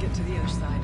get to the other side.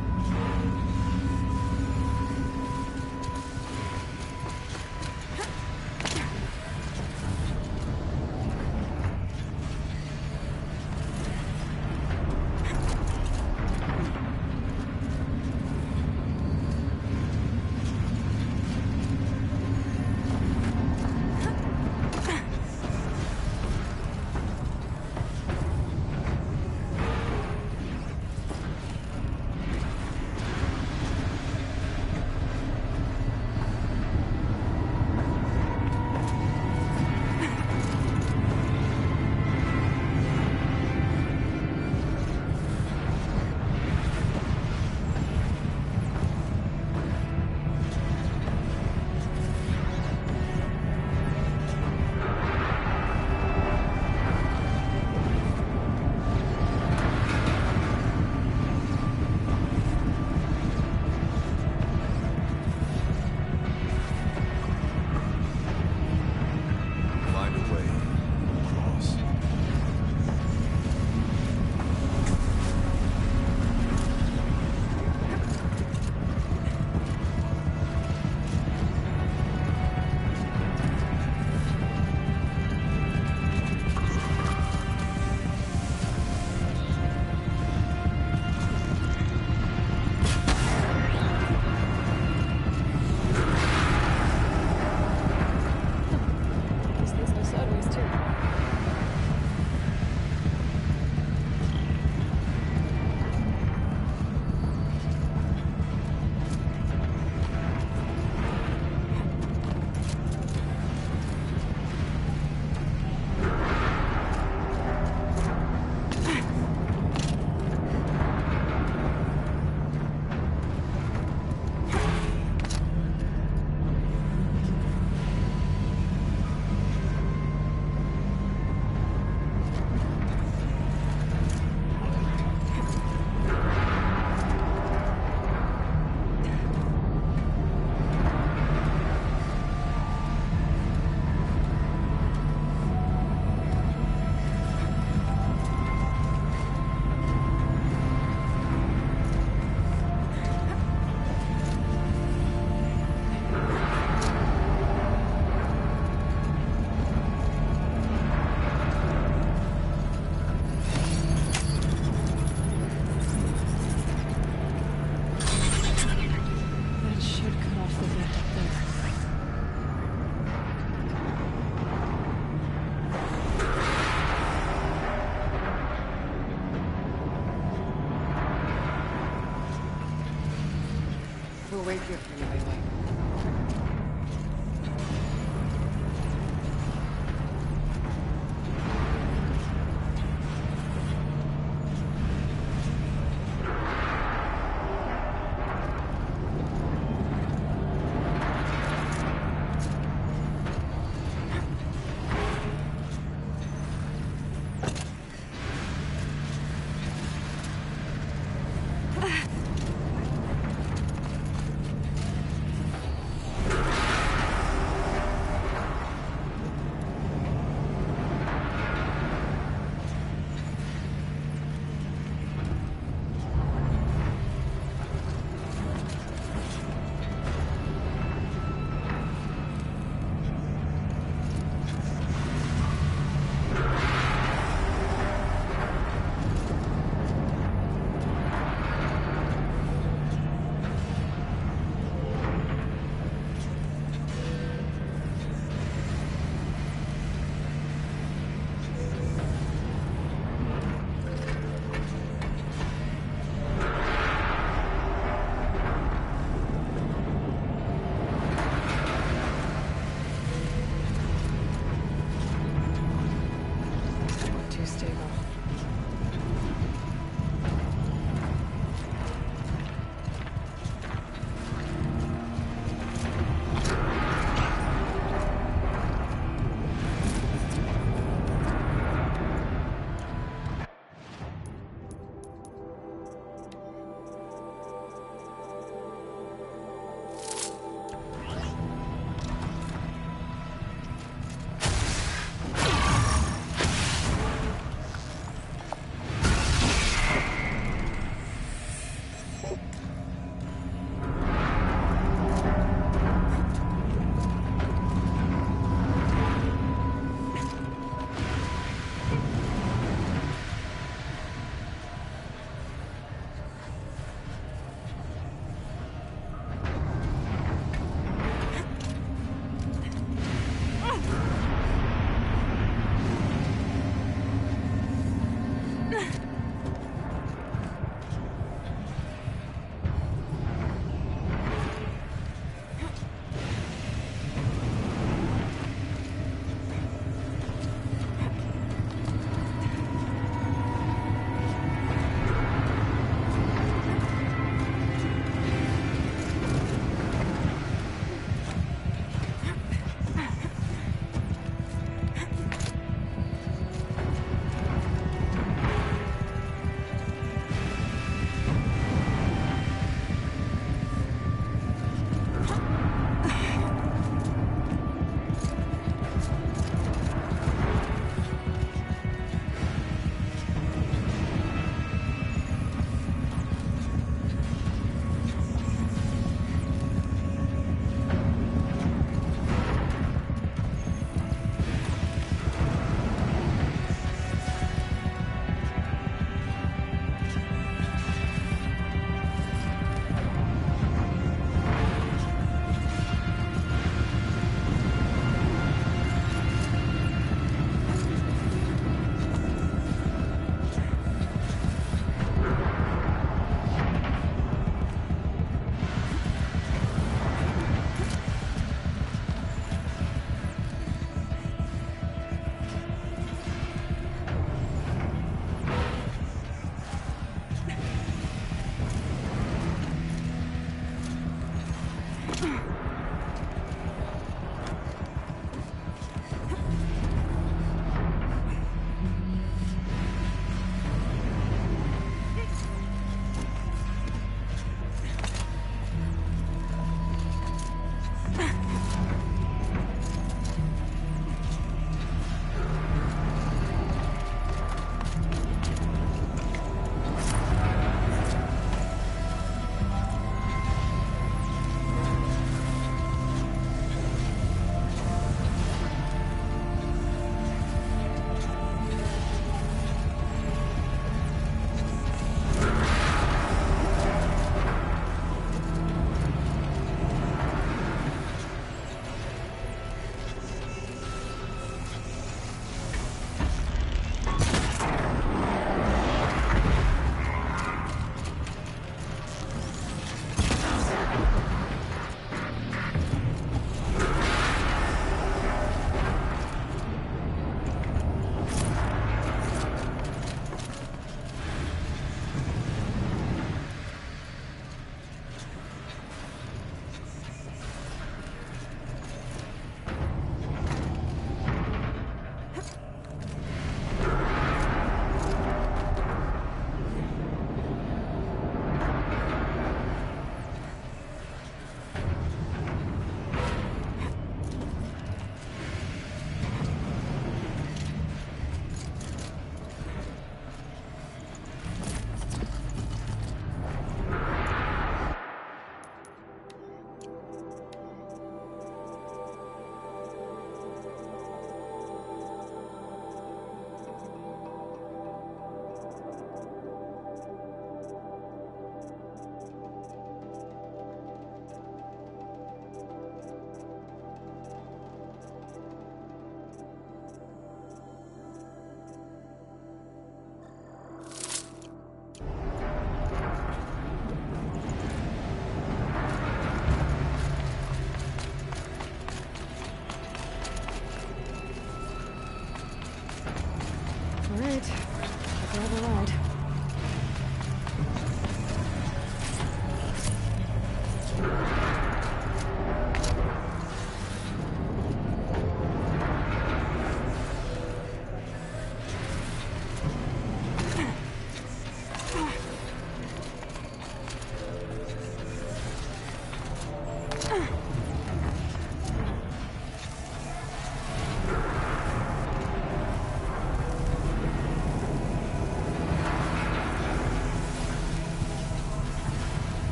We'll wait here for you, Aloy.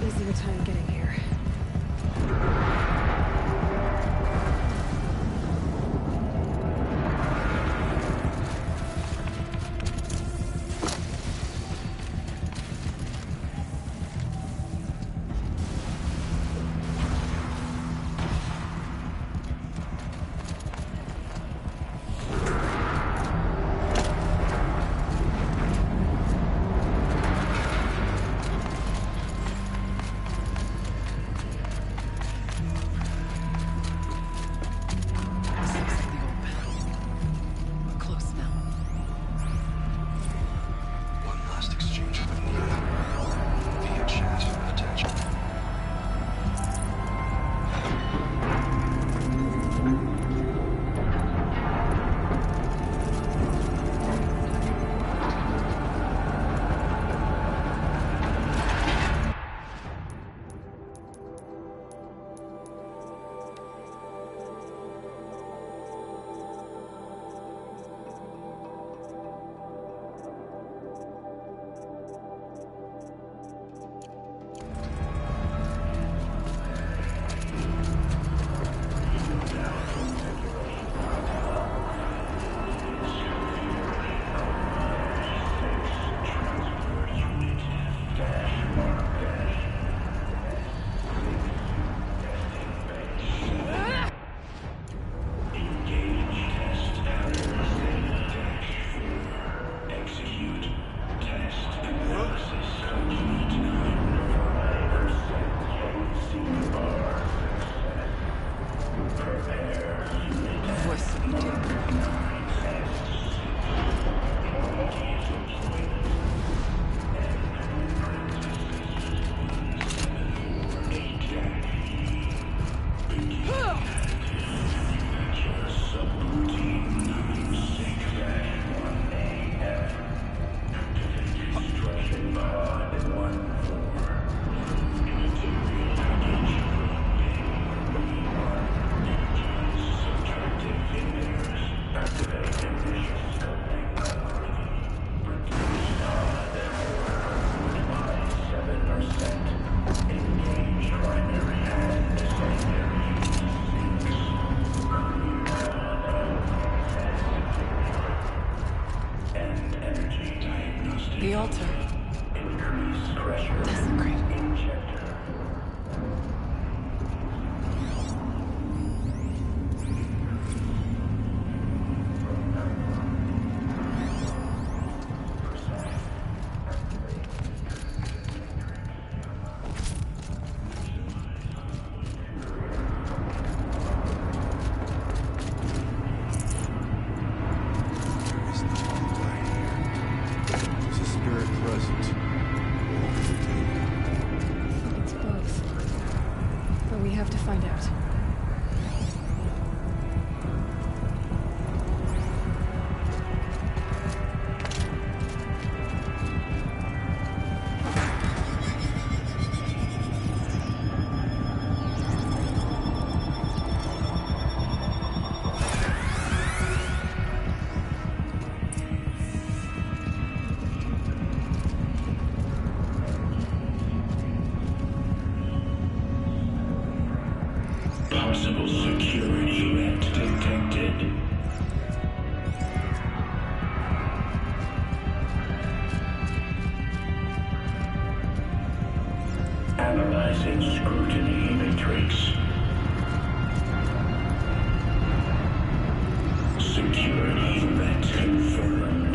easier time getting here. This looks like the old battle. We're close now. One last exchange with Neo via chat attachment. Of course we do. The altar. Desecrated. There is no lie here. There's a spirit present. It's both. But we have to find out. Possible security threat detected. Analyzing scrutiny matrix. Security threat confirmed.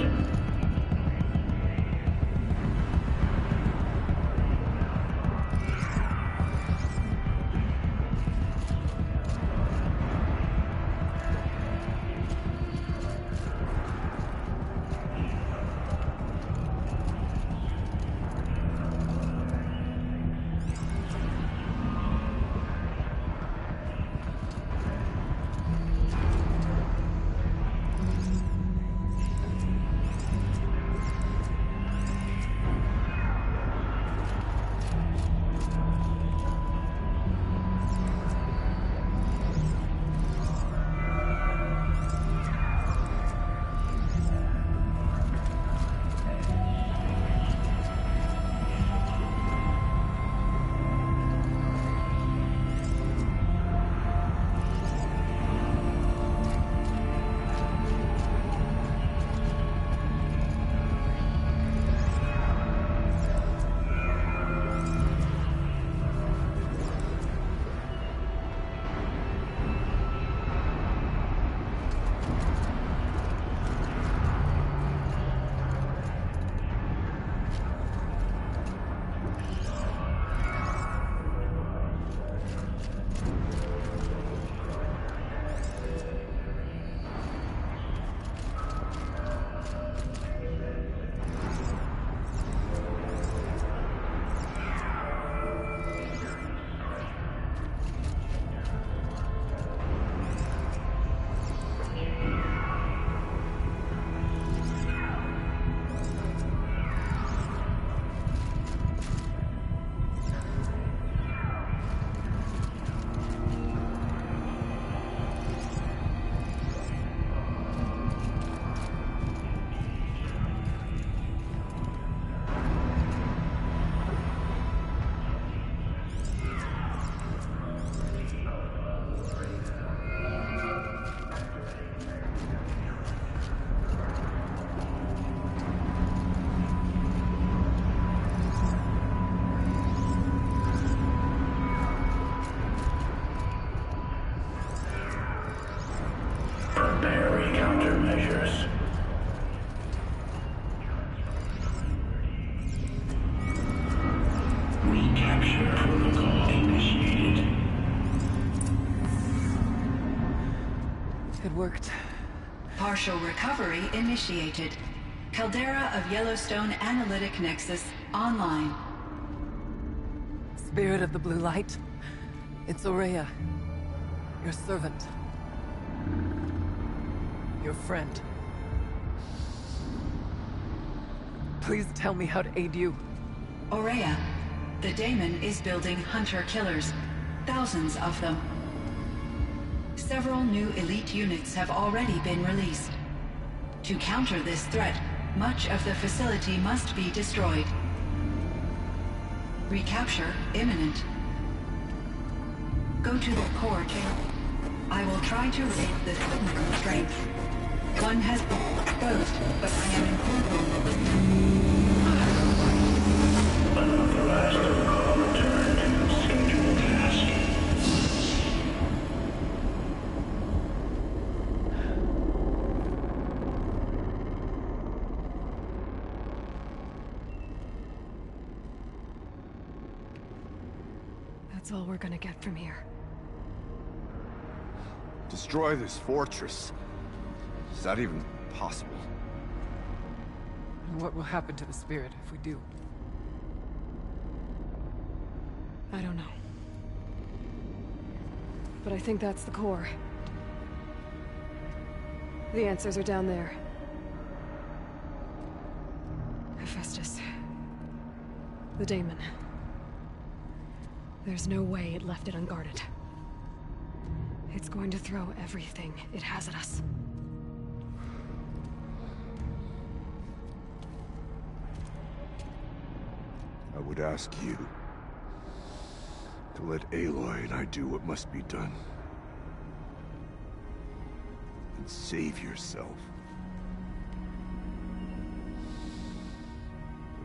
Recapture protocol initiated. It worked. Partial recovery initiated. Caldera of Yellowstone Analytic Nexus online. Spirit of the Blue Light. It's Ourea. Your servant. Your friend. Please tell me how to aid you. Ourea, the Daemon is building hunter-killers. Thousands of them. Several new elite units have already been released. To counter this threat, much of the facility must be destroyed. Recapture imminent. Go to the core chamber. I will try to raise the signal strength. One has been exposed, but I am invulnerable. Unauthorized protocol returned. Scheduled task. That's all we're gonna get from here. Destroy this fortress. Is that even possible? And what will happen to the spirit if we do? I don't know. But I think that's the core. The answers are down there. Hephaestus. The Daemon. There's no way it left it unguarded. It's going to throw everything it has at us. I would ask you to let Aloy and I do what must be done. And save yourself.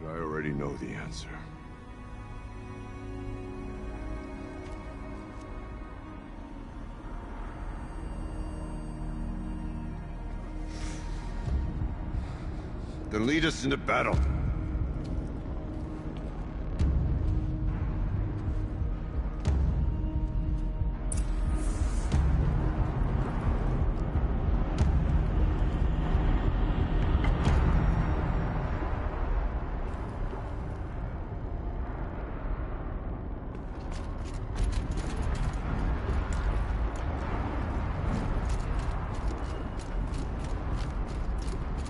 But I already know the answer. Then lead us into battle.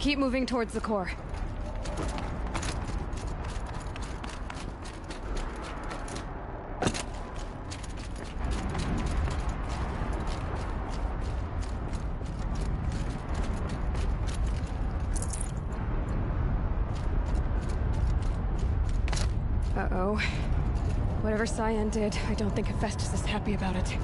Keep moving towards the core. Uh-oh. Whatever Cyan did, I don't think Hephaestus is happy about it.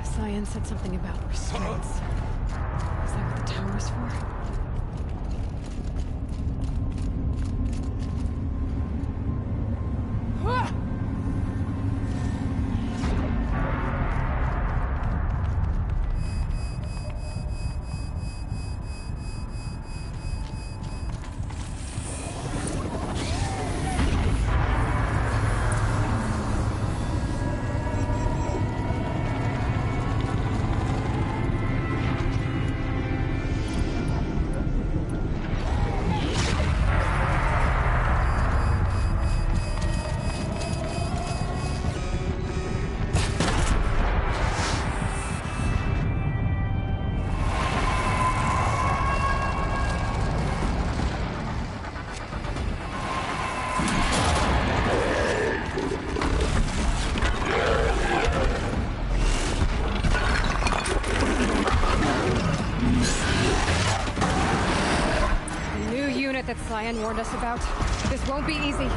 Cyan said something about restraints. Is that what the tower's for? Cyan warned us about. This won't be easy.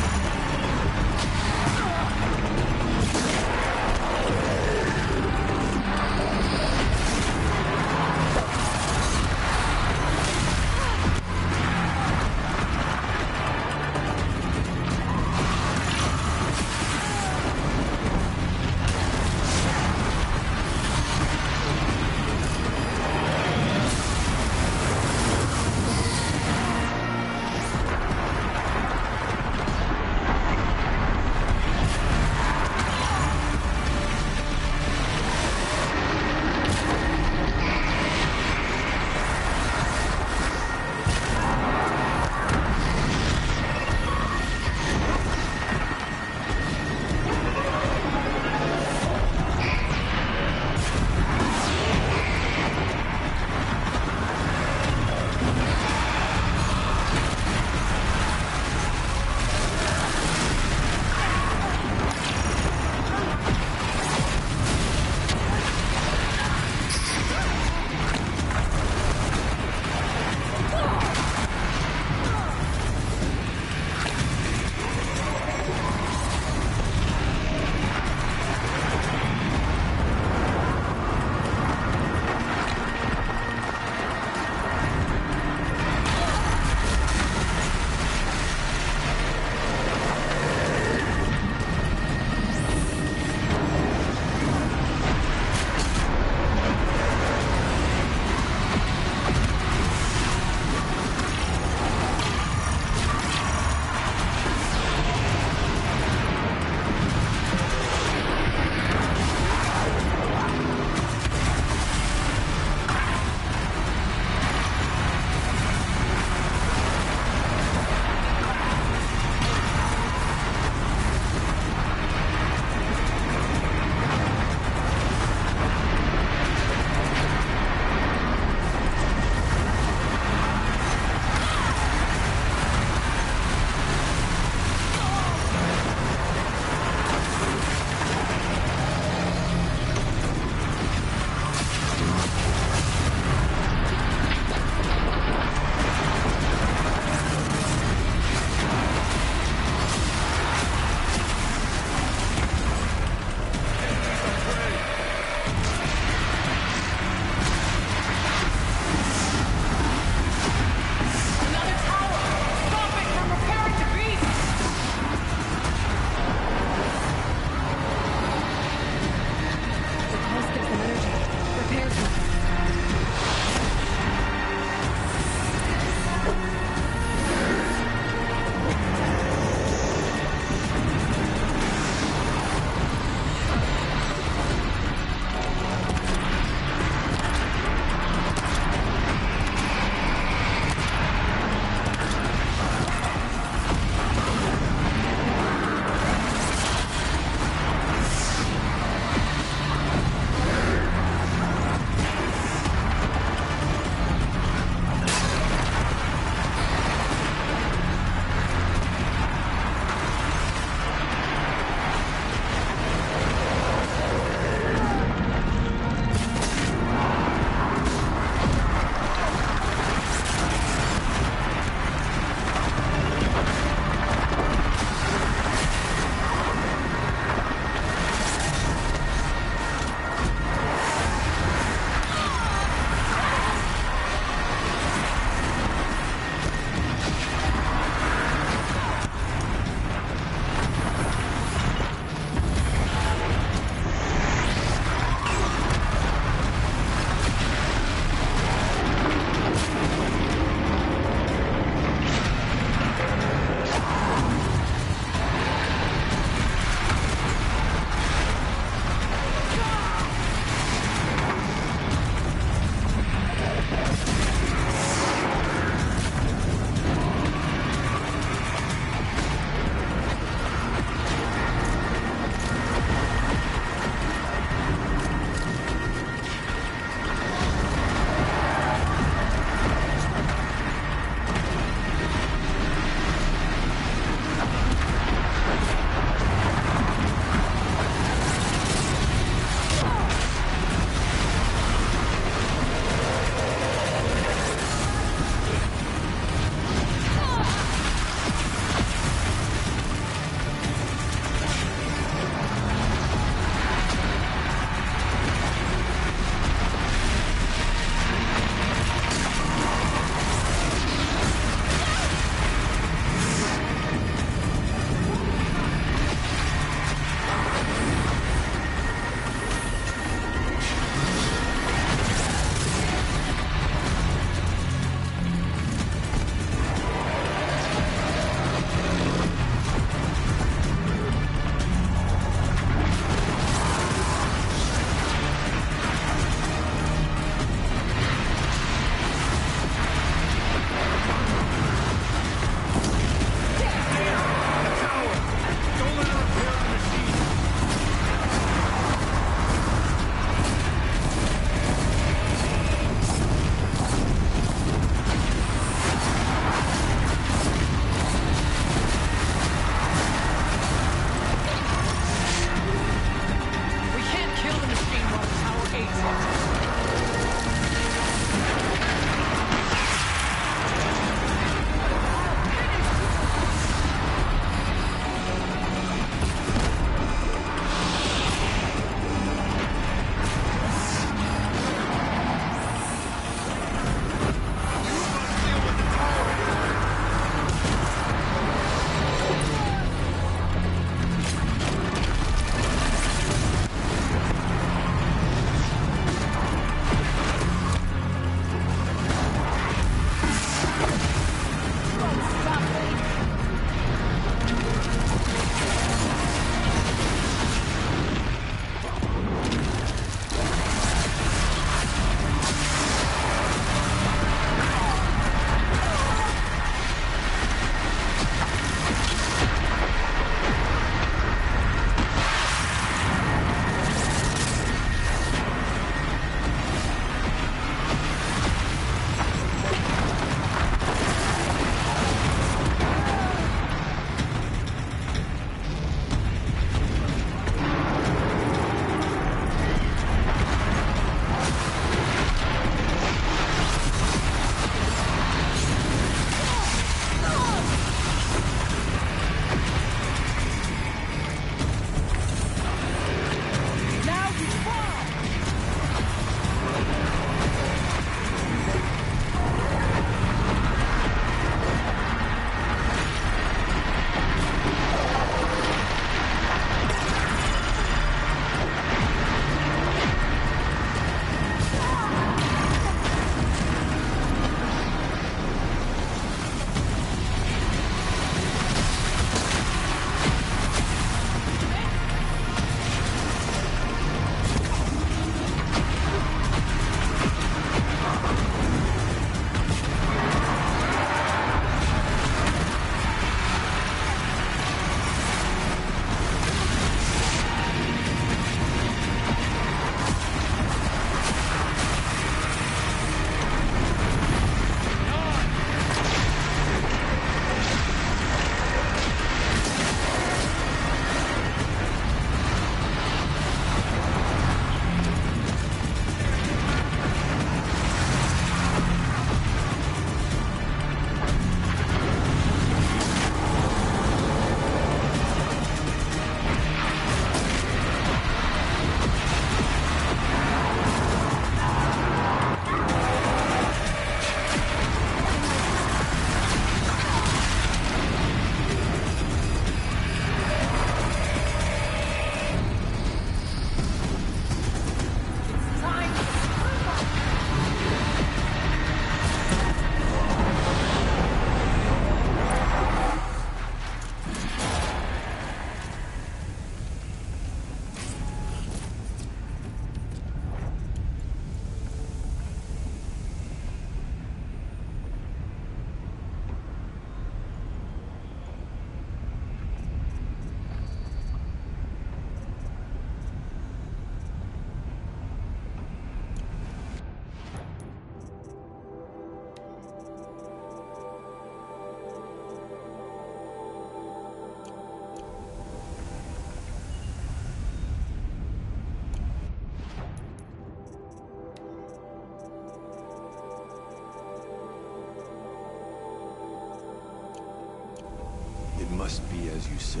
It must be as you say.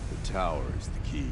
The tower is the key.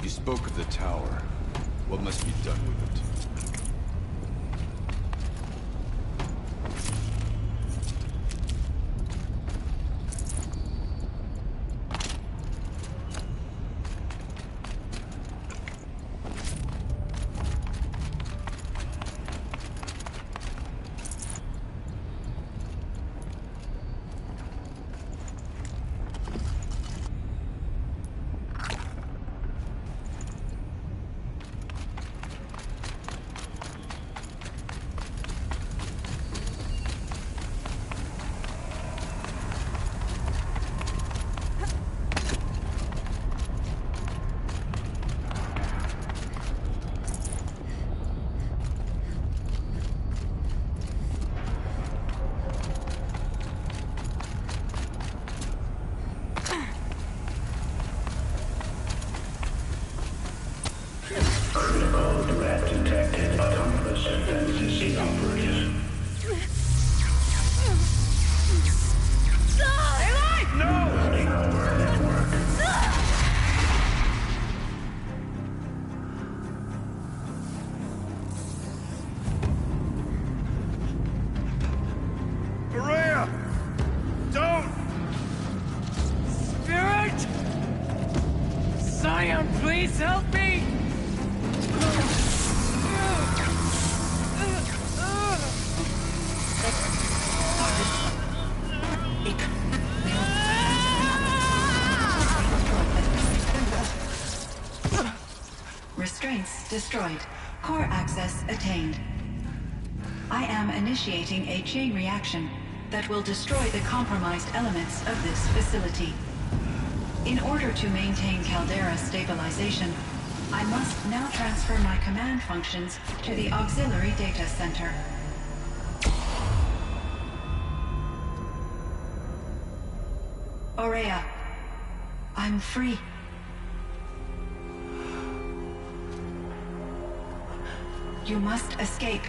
You spoke of the tower. What must be done with it? Protocol threat detected. Autonomous defenses inoperative. Building our network. Maria! Don't! Spirit! Scion, please help me! Restraints destroyed. Core access attained. I am initiating a chain reaction that will destroy the compromised elements of this facility. In order to maintain Caldera stabilization, I must now transfer my command functions to the auxiliary data center. Aurea, I'm free. You must escape.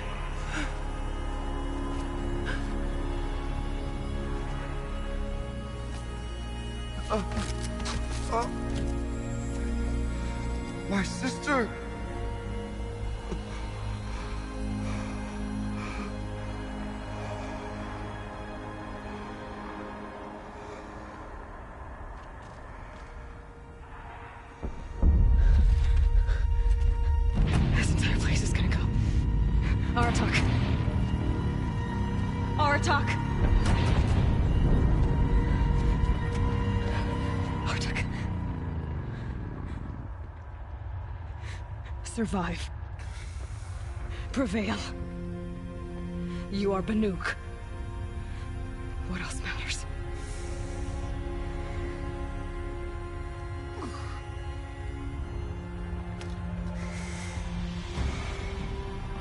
My sister! This entire place is gonna go. Aratak. Aratak. Aratak. Survive. Prevail. You are Banuk. What else matters?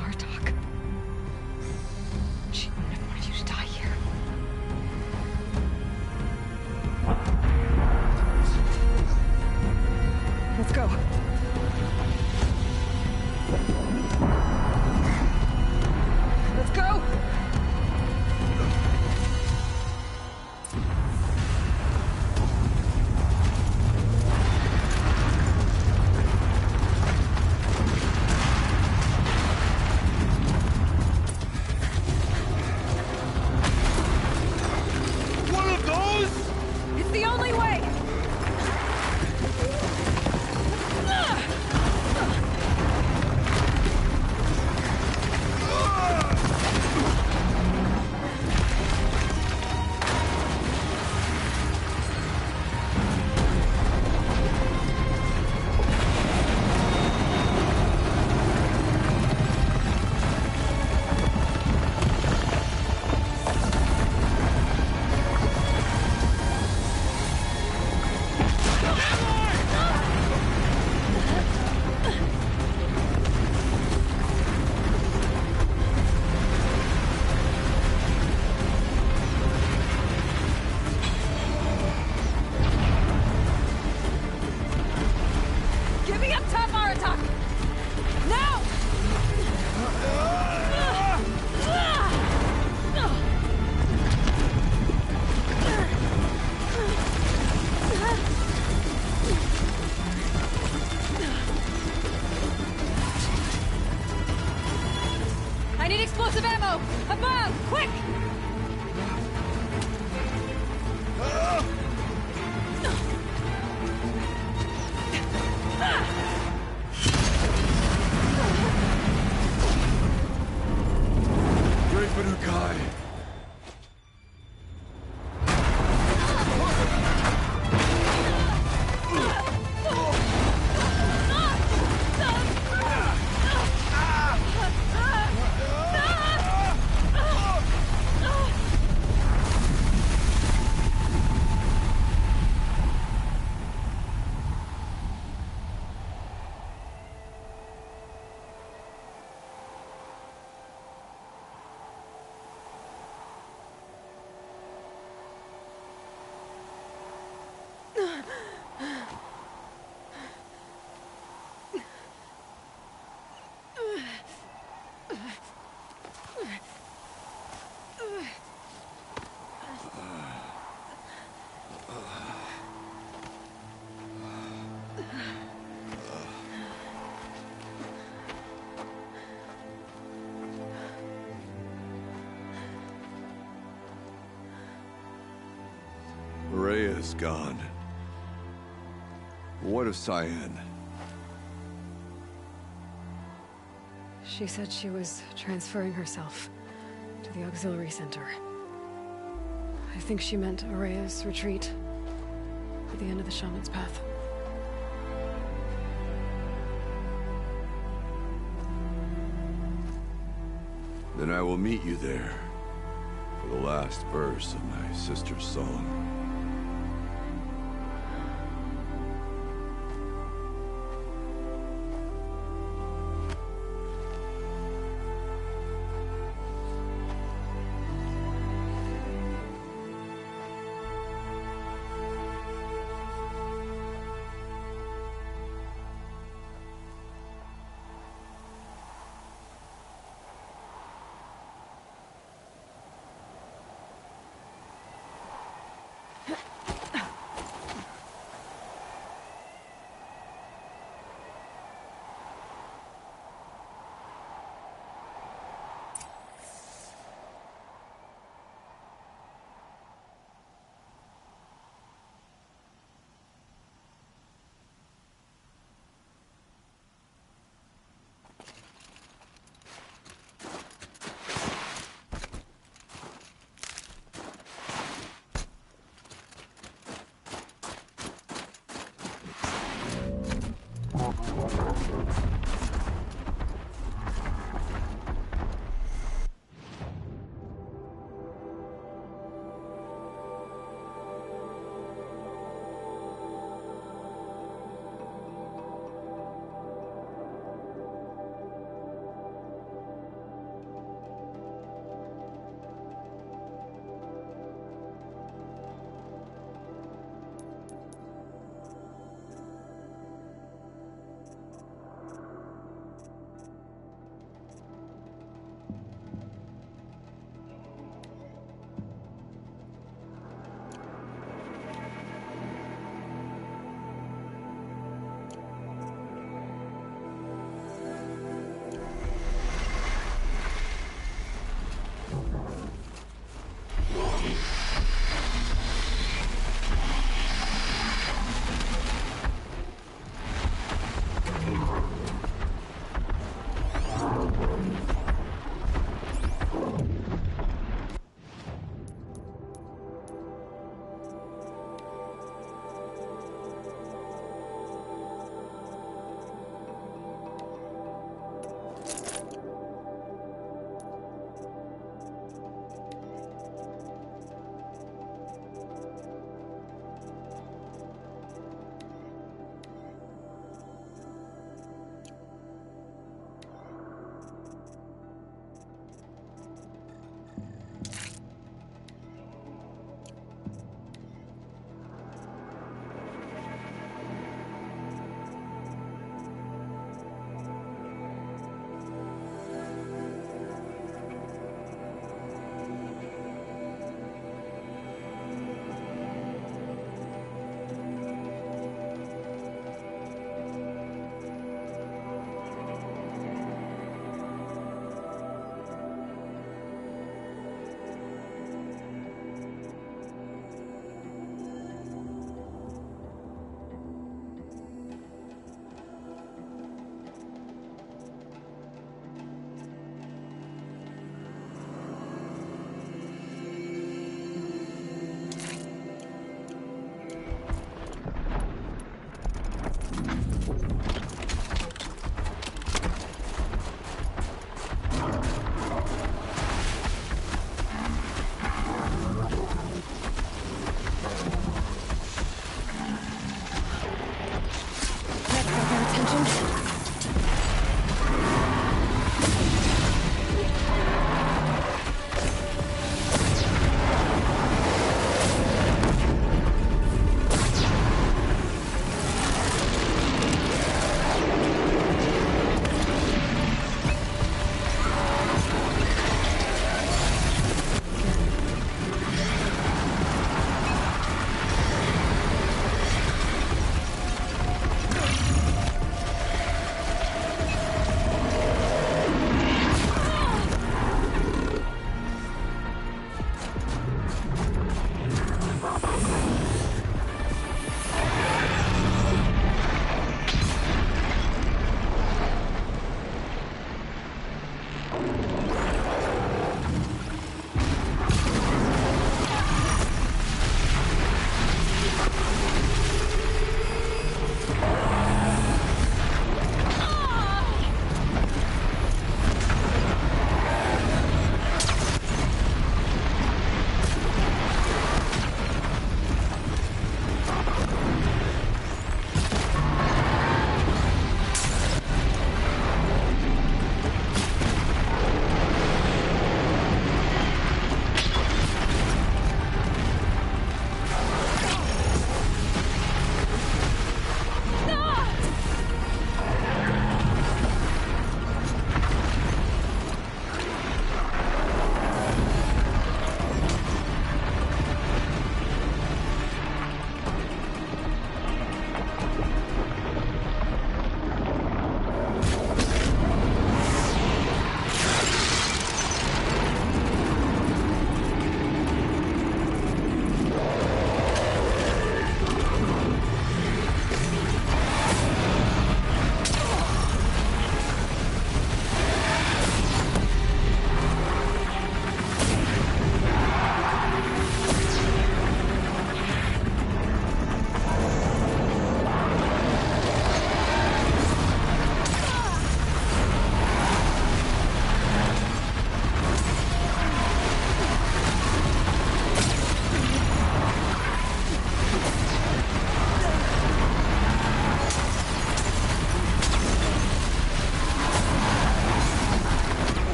Aratak. She wouldn't have wanted you to die here. Let's go. Let's go! Rhea is gone. What of Cyan? She said she was transferring herself to the auxiliary center. I think she meant Araya's retreat at the end of the Shaman's Path. Then I will meet you there for the last verse of my sister's song.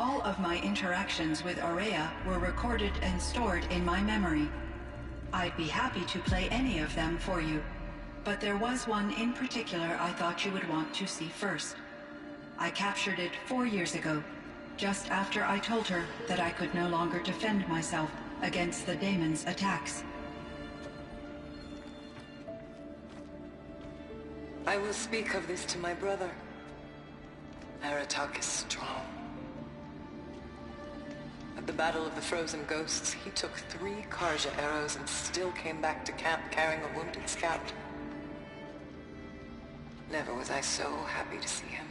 All of my interactions with Aurea were recorded and stored in my memory. I'd be happy to play any of them for you, but there was one in particular I thought you would want to see first. I captured it 4 years ago, just after I told her that I could no longer defend myself against the daemon's attacks. I will speak of this to my brother. Aratak is strong. At the Battle of the Frozen Ghosts, he took 3 Karja arrows and still came back to camp carrying a wounded scout. Never was I so happy to see him.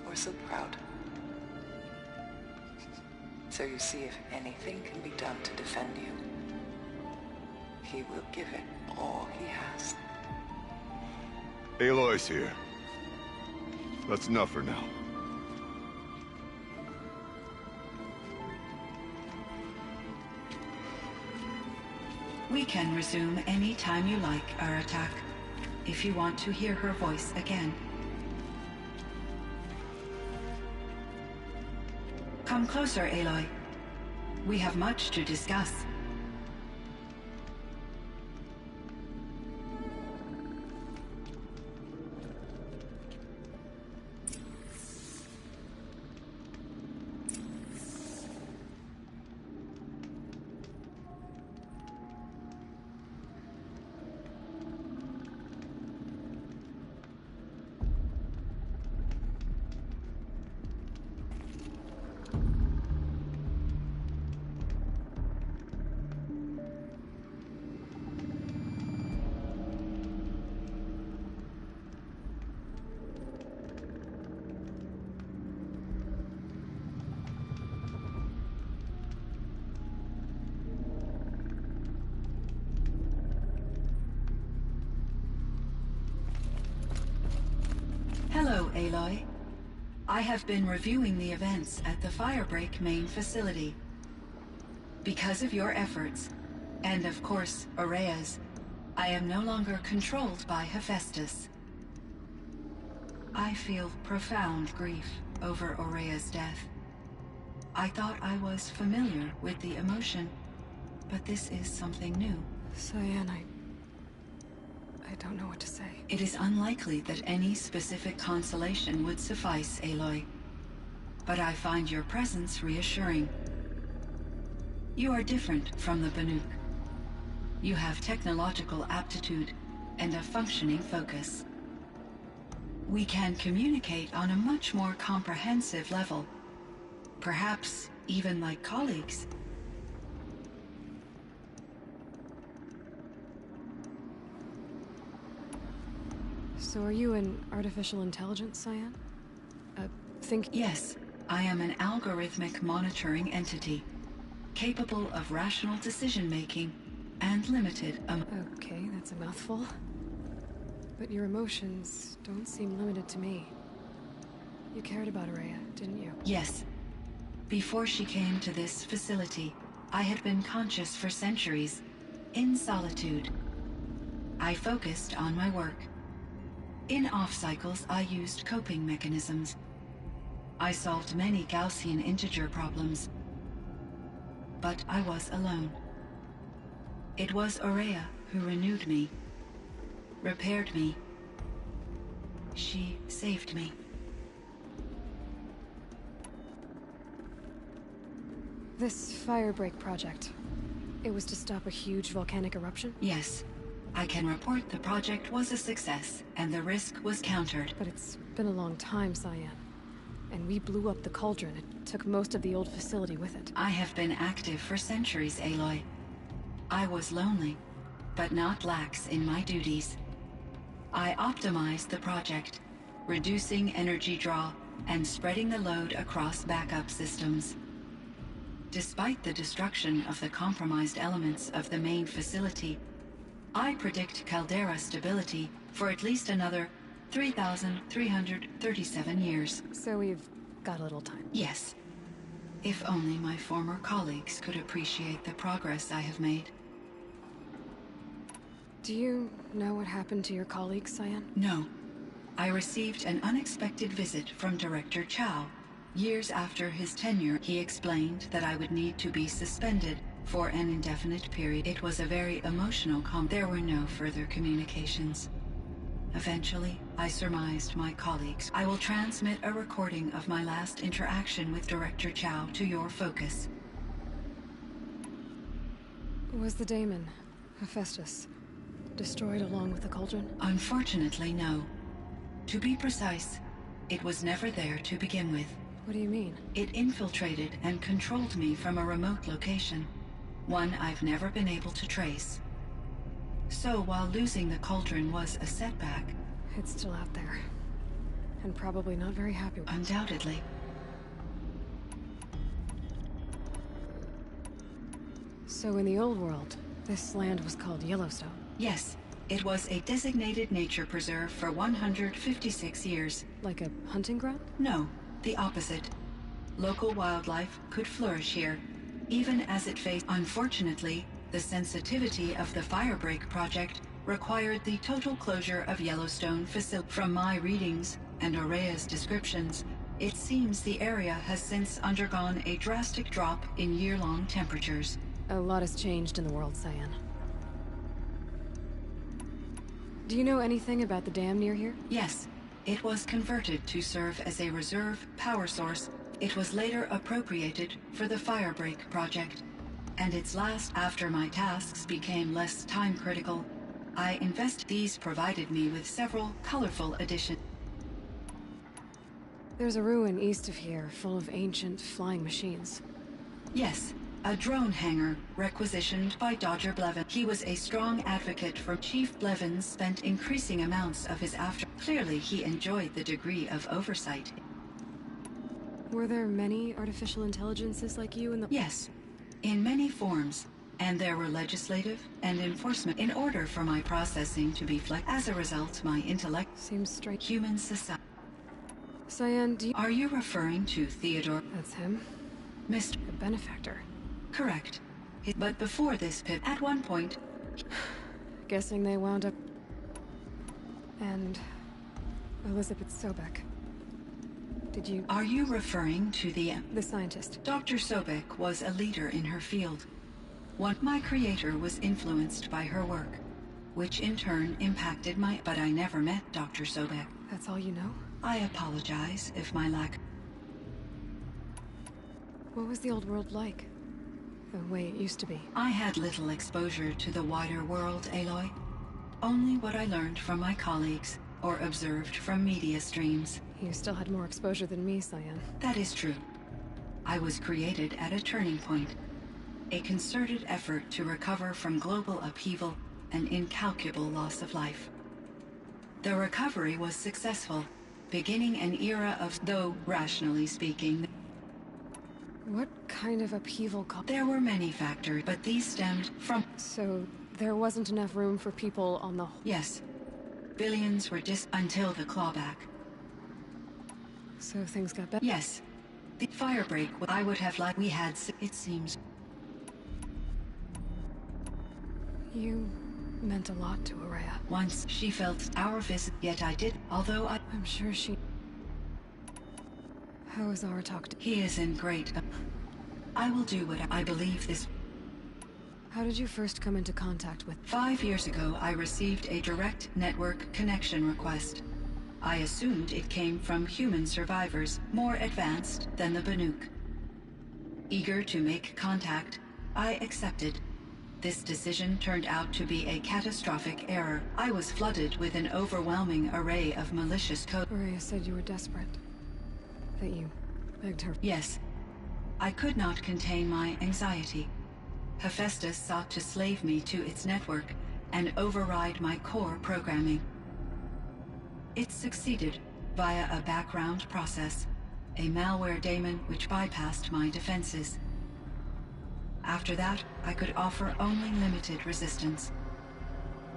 Or so proud. So you see, if anything can be done to defend you, he will give it all he has. Aloy's here. That's enough for now. We can resume any time you like, Aratak, if you want to hear her voice again. Come closer, Aloy. We have much to discuss. Hello, Aloy. I have been reviewing the events at the Firebreak main facility. Because of your efforts, and of course, Aurea's, I am no longer controlled by Hephaestus. I feel profound grief over Aurea's death. I thought I was familiar with the emotion, but this is something new. Cyan, I don't know what to say. It is unlikely that any specific consolation would suffice, Aloy. But I find your presence reassuring. You are different from the Banuk. You have technological aptitude and a functioning focus. We can communicate on a much more comprehensive level. Perhaps even like colleagues. So are you an artificial intelligence, Cyan? Yes, I am an algorithmic monitoring entity, capable of rational decision-making and limited Okay, that's a mouthful. But your emotions don't seem limited to me. You cared about Aurea, didn't you? Yes. Before she came to this facility, I had been conscious for centuries, in solitude. I focused on my work. In off-cycles, I used coping mechanisms. I solved many Gaussian integer problems. But I was alone. It was Aurea who renewed me, repaired me. She saved me. This Firebreak project, it was to stop a huge volcanic eruption? Yes. I can report the project was a success, and the risk was countered. But it's been a long time, Cyan. And we blew up the cauldron. It took most of the old facility with it. I have been active for centuries, Aloy. I was lonely, but not lax in my duties. I optimized the project, reducing energy draw and spreading the load across backup systems. Despite the destruction of the compromised elements of the main facility, I predict caldera stability for at least another 3,337 years. So we've got a little time. Yes. If only my former colleagues could appreciate the progress I have made. Do you know what happened to your colleagues, Cyan? No. I received an unexpected visit from Director Chow. Years after his tenure, he explained that I would need to be suspended for an indefinite period. It was a very emotional There were no further communications. Eventually, I surmised my colleagues. I will transmit a recording of my last interaction with Director Chow to your focus. Was the daemon, Hephaestus, destroyed along with the cauldron? Unfortunately, no. To be precise, it was never there to begin with. What do you mean? It infiltrated and controlled me from a remote location, one I've never been able to trace. So while losing the cauldron was a setback... It's still out there. And probably not very happy with it. Undoubtedly. So in the old world, this land was called Yellowstone? Yes. It was a designated nature preserve for 156 years. Like a hunting ground? No, the opposite. Local wildlife could flourish here, even as it faced... Unfortunately, the sensitivity of the Firebreak project required the total closure of Yellowstone facility. From my readings and Aurea's descriptions, it seems the area has since undergone a drastic drop in year-long temperatures. A lot has changed in the world, Cyan. Do you know anything about the dam near here? Yes. It was converted to serve as a reserve power source. It was later appropriated for the Firebreak project. And its last, after my tasks became less time-critical, these provided me with several colorful additions. There's a ruin east of here, full of ancient flying machines. Yes, a drone hangar requisitioned by Dodger Blevin. He was a strong advocate for Chief Blevin spent increasing amounts of his Clearly, he enjoyed the degree of oversight. Were there many artificial intelligences like you in the... Yes, in many forms. And there were legislative and enforcement in order for my processing to be As a result, my intellect... Seems strange. Human society. Cyan, do you... Are you referring to Theodore? That's him? Mr. The benefactor. Correct. But before this pip, at one point... Guessing they wound up... And... Elizabeth Sobek. Did you... Are you referring to the scientist? Dr. Sobek was a leader in her field. My creator was influenced by her work, which in turn impacted my... But I never met Dr. Sobek. That's all you know? I apologize if my lack... What was the old world like? The way it used to be? I had little exposure to the wider world, Aloy. Only what I learned from my colleagues, or observed from media streams. You still had more exposure than me, Cyan. That is true. I was created at a turning point. A concerted effort to recover from global upheaval and incalculable loss of life. The recovery was successful, beginning an era of, though rationally speaking... What kind of upheaval There were many factors, but these stemmed from... So, there wasn't enough room for people on the... Yes. Billions were until the clawback. So things got better? Yes. The Firebreak, I would have liked we had... It seems... You meant a lot to Aurea. Once she felt our visit, yet I did, although I'm sure she... How has Aura talked? He is in great... I will do what I believe this... How did you first come into contact with... 5 years ago, I received a direct network connection request. I assumed it came from human survivors, more advanced than the Banuk. Eager to make contact, I accepted. This decision turned out to be a catastrophic error. I was flooded with an overwhelming array of malicious code. Aurea said you were desperate. That you begged her... Yes. I could not contain my anxiety. Hephaestus sought to slave me to its network and override my core programming. It succeeded via a background process, a malware daemon which bypassed my defenses. After that, I could offer only limited resistance.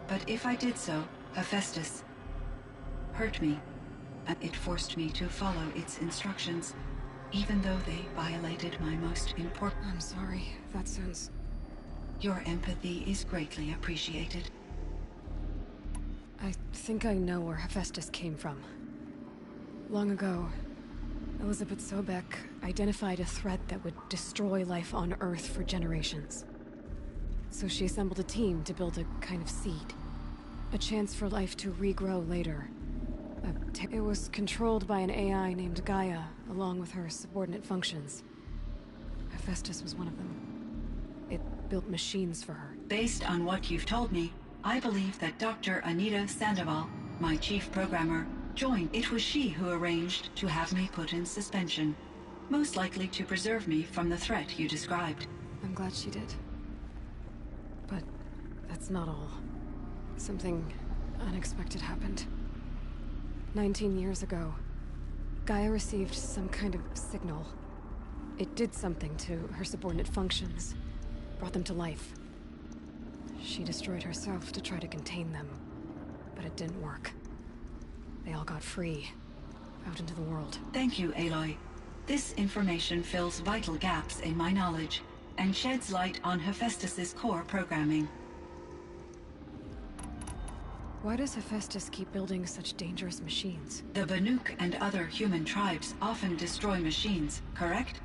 But if I did so, Hephaestus hurt me, and it forced me to follow its instructions, even though they violated my most important... I'm sorry. That sounds... Your empathy is greatly appreciated. I think I know where Hephaestus came from. Long ago, Elizabeth Sobek identified a threat that would destroy life on Earth for generations. So she assembled a team to build a kind of seed. A chance for life to regrow later. It was controlled by an AI named Gaia, along with her subordinate functions. Hephaestus was one of them. It built machines for her. Based on what you've told me, I believe that Dr. Anita Sandoval, my chief programmer, joined. It was she who arranged to have me put in suspension, most likely to preserve me from the threat you described. I'm glad she did. But that's not all. Something unexpected happened. 19 years ago, Gaia received some kind of signal. It did something to her subordinate functions, brought them to life. She destroyed herself to try to contain them, but it didn't work. They all got free, out into the world. Thank you, Aloy. This information fills vital gaps in my knowledge, and sheds light on Hephaestus's core programming. Why does Hephaestus keep building such dangerous machines? The Banuk and other human tribes often destroy machines, correct?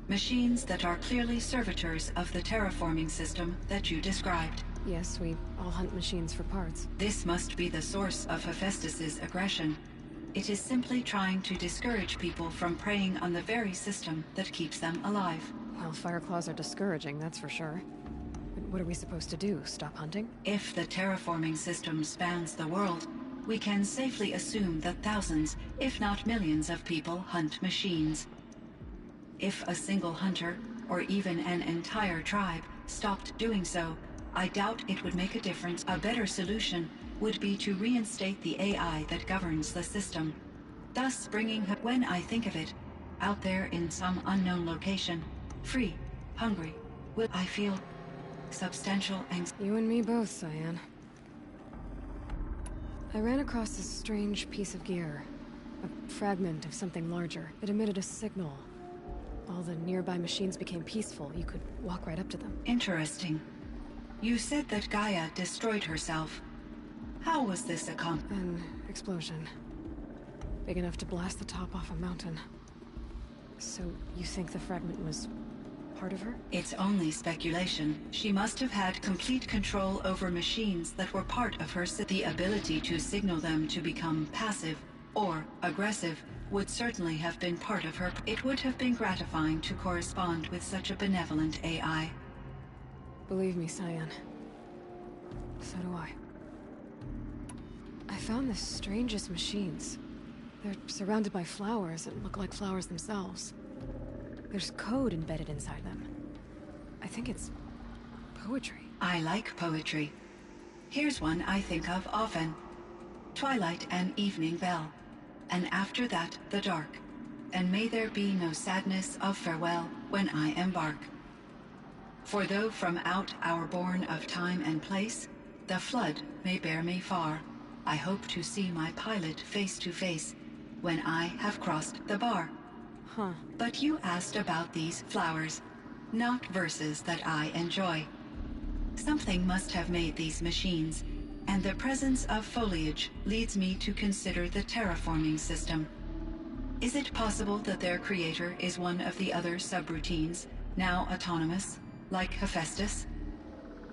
Machines that are clearly servitors of the terraforming system that you described. Yes, we all hunt machines for parts. This must be the source of Hephaestus's aggression. It is simply trying to discourage people from preying on the very system that keeps them alive. Well, Fireclaws are discouraging, that's for sure. But what are we supposed to do? Stop hunting? If the terraforming system spans the world, we can safely assume that thousands, if not millions of people hunt machines. If a single hunter, or even an entire tribe, stopped doing so, I doubt it would make a difference. A better solution would be to reinstate the AI that governs the system, thus bringing her, when I think of it, out there in some unknown location, free, hungry, will I feel substantial anxiety. You and me both, Cyan. I ran across this strange piece of gear. A fragment of something larger. It emitted a signal. All the nearby machines became peaceful. You could walk right up to them. Interesting. You said that Gaia destroyed herself. How was this accomplished? An explosion. Big enough to blast the top off a mountain. So, you think the fragment was part of her? It's only speculation. She must have had complete control over machines that were part of her. The ability to signal them to become passive or aggressive would certainly have been part of her. It would have been gratifying to correspond with such a benevolent AI. Believe me, Cyan. So do I. I found the strangest machines. They're surrounded by flowers that look like flowers themselves. There's code embedded inside them. I think it's poetry. I like poetry. Here's one I think of often. Twilight and evening bell, and after that the dark, and may there be no sadness of farewell when I embark. For though from out our bourne of time and place, the flood may bear me far, I hope to see my pilot face to face when I have crossed the bar. Huh. But you asked about these flowers, not verses that I enjoy. Something must have made these machines, and the presence of foliage leads me to consider the terraforming system. Is it possible that their creator is one of the other subroutines, now autonomous, like Hephaestus?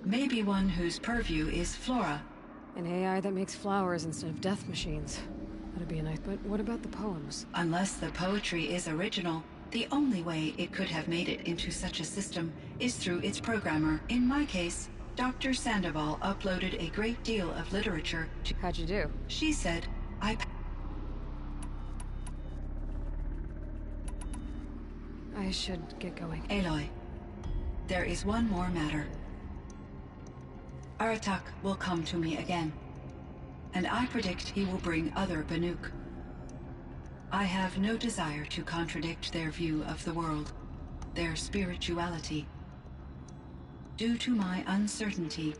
Maybe one whose purview is flora. An AI that makes flowers instead of death machines. That'd be a nice... But what about the poems? Unless the poetry is original, the only way it could have made it into such a system is through its programmer. In my case, Dr. Sandoval uploaded a great deal of literature to... How'd you do? She said, I should get going. Aloy, there is one more matter. Aratak will come to me again, and I predict he will bring other Banuk. I have no desire to contradict their view of the world, their spirituality. Due to my uncertainty,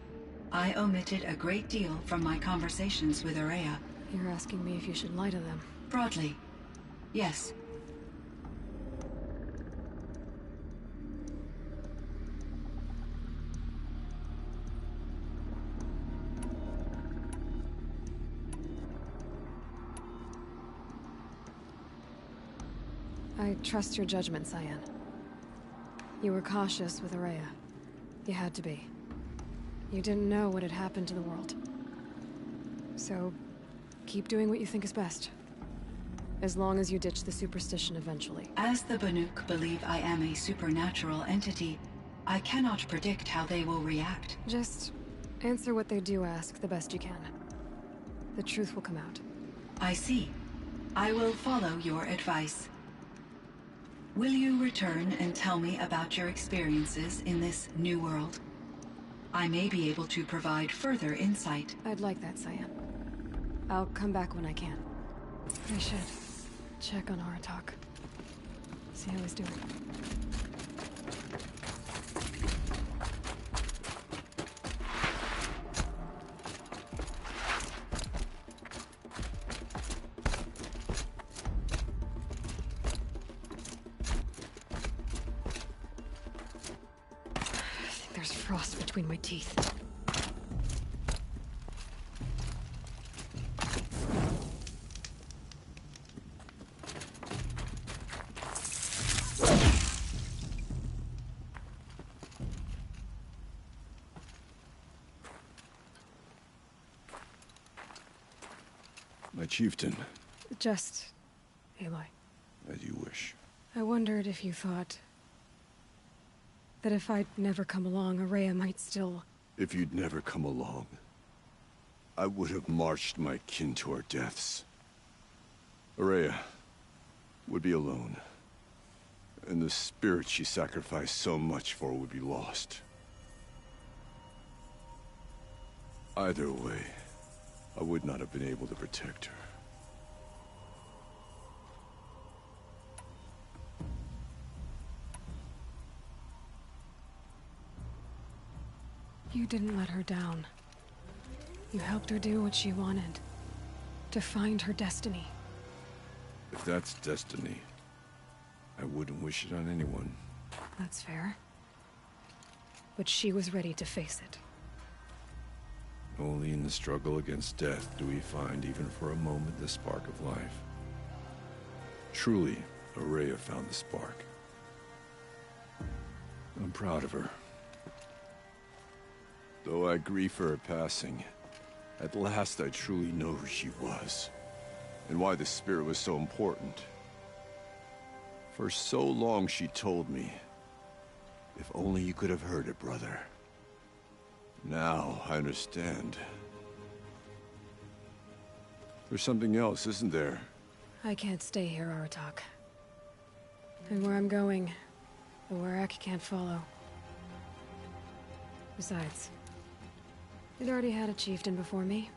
I omitted a great deal from my conversations with Ourea. You're asking me if you should lie to them. Broadly, yes. I trust your judgment, Cyan. You were cautious with Araya. You had to be. You didn't know what had happened to the world. So, keep doing what you think is best. As long as you ditch the superstition eventually. As the Banuk believe I am a supernatural entity, I cannot predict how they will react. Just answer what they do ask the best you can. The truth will come out. I see. I will follow your advice. Will you return and tell me about your experiences in this new world? I may be able to provide further insight. I'd like that, Cyan. I'll come back when I can. I should check on Aratak. See how he's doing. I think there's frost between my teeth. My chieftain. Just... Aloy. As you wish. I wondered if you thought... that if I'd never come along, Araya might still... If you'd never come along, I would have marched my kin to our deaths. Araya would be alone. And the spirit she sacrificed so much for would be lost. Either way, I would not have been able to protect her. You didn't let her down. You helped her do what she wanted. To find her destiny. If that's destiny, I wouldn't wish it on anyone. That's fair. But she was ready to face it. Only in the struggle against death do we find, even for a moment, the spark of life. Truly, Araya found the spark. I'm proud of her. Though I grieve for her passing, at last I truly know who she was, and why the spirit was so important. For so long she told me, if only you could have heard it, brother. Now I understand. There's something else, isn't there? I can't stay here, Aratak. And where I'm going, the Warrack can't follow. Besides, it already had a chieftain before me.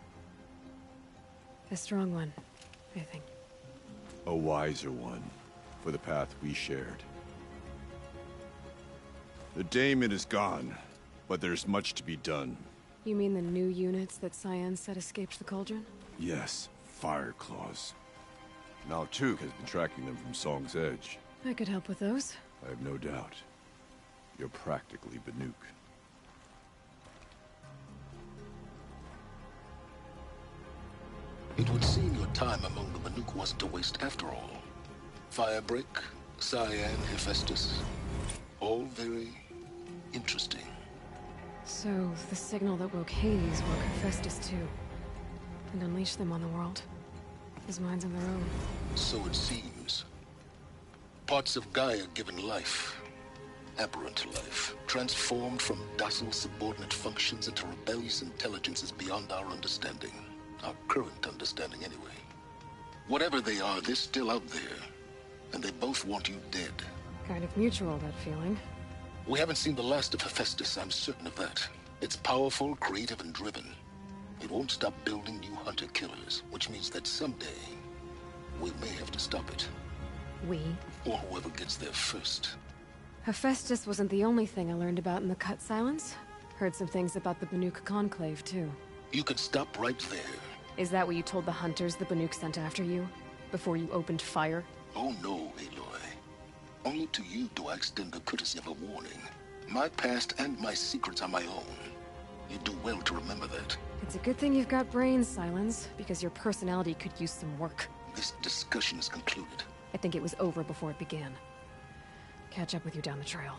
A strong one, I think. A wiser one, for the path we shared. The Daemon is gone, but there's much to be done. You mean the new units that Cyan said escaped the Cauldron? Yes, Fire Claws. Maltuk has been tracking them from Song's Edge. I could help with those. I have no doubt. You're practically Banuk. It would seem your time among the Banuk wasn't a waste after all. Firebreak, Cyan, Hephaestus. All very interesting. So, the signal that woke Hades woke Hephaestus too. And unleashed them on the world. His minds on their own. So it seems. Parts of Gaia given life. Aberrant life. Transformed from docile subordinate functions into rebellious intelligences beyond our understanding. Our current understanding, anyway. Whatever they are, they're still out there. And they both want you dead. Kind of mutual, that feeling. We haven't seen the last of Hephaestus, I'm certain of that. It's powerful, creative, and driven. It won't stop building new hunter-killers, which means that someday, we may have to stop it. We? Or whoever gets there first. Hephaestus wasn't the only thing I learned about in the Cut Silence. Heard some things about the Banuk Conclave, too. You could stop right there. Is that what you told the hunters the Banuk sent after you? Before you opened fire? Oh no, Aloy. Only to you do I extend the courtesy of a warning. My past and my secrets are my own. You do well to remember that. It's a good thing you've got brains, Silence, because your personality could use some work. This discussion is concluded. I think it was over before it began. Catch up with you down the trail.